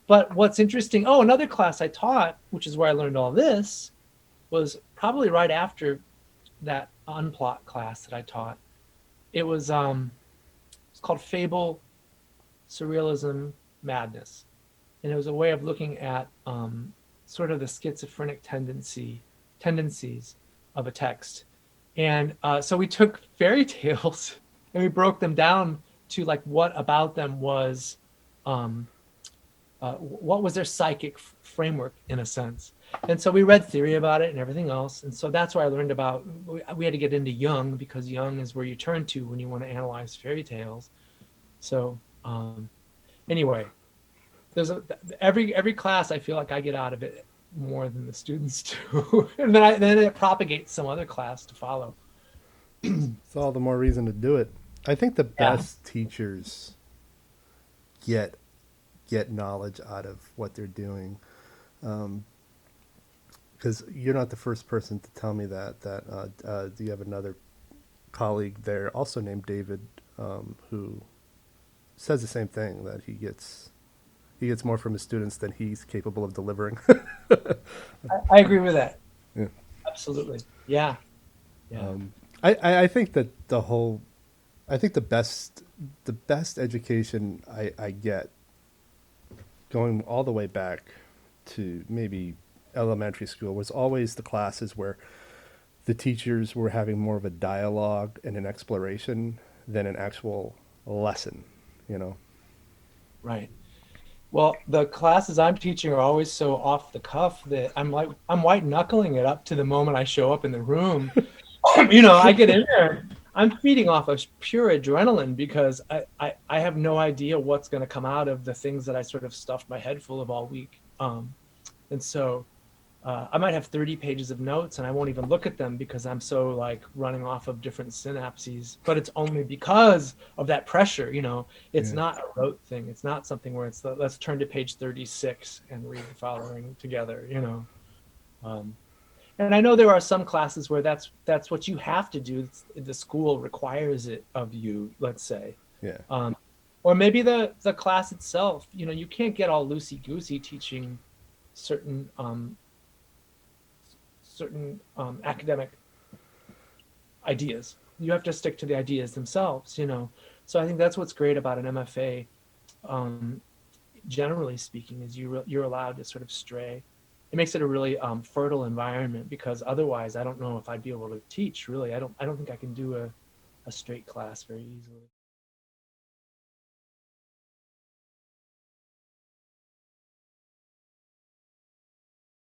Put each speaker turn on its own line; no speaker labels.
But what's interesting, another class I taught, which is where I learned all this, was probably right after that unplot class that I taught. It was it's called Surrealism, Madness. And it was a way of looking at sort of the schizophrenic tendencies of a text. And so we took fairy tales and we broke them down to like what about them was, what was their psychic framework in a sense. And so we read theory about it and everything else. And so that's where I learned about, we had to get into Jung, because Jung is where you turn to when you want to analyze fairy tales. So anyway, there's every class I feel like I get out of it more than the students do. And then it propagates some other class to follow.
It's all the more reason to do it. I think the best teachers get knowledge out of what they're doing. Because you're not the first person to tell me that. You have another colleague there, also named David, who says the same thing, that he gets more from his students than he's capable of delivering.
I agree with that.
Yeah.
Absolutely. Yeah.
I think that I think the best education I get, going all the way back to maybe elementary school, was always the classes where the teachers were having more of a dialogue and an exploration than an actual lesson,
Right. Well, the classes I'm teaching are always so off the cuff that I'm white knuckling it up to the moment I show up in the room. I get in there, I'm feeding off of pure adrenaline, because I have no idea what's going to come out of the things that I sort of stuffed my head full of all week. And so I might have 30 pages of notes and I won't even look at them because I'm so like running off of different synapses, but it's only because of that pressure. It's not a rote thing. It's not something where it's let's turn to page 36 and read the following together, and I know there are some classes where that's what you have to do. The school requires it of you, let's say.
Yeah.
Or maybe the class itself, you can't get all loosey-goosey teaching certain academic ideas. You have to stick to the ideas themselves, So I think that's what's great about an MFA, generally speaking, is you're allowed to sort of stray. It makes it a really fertile environment, because otherwise I don't know if I'd be able to teach. Really, I don't think I can do a straight class very easily.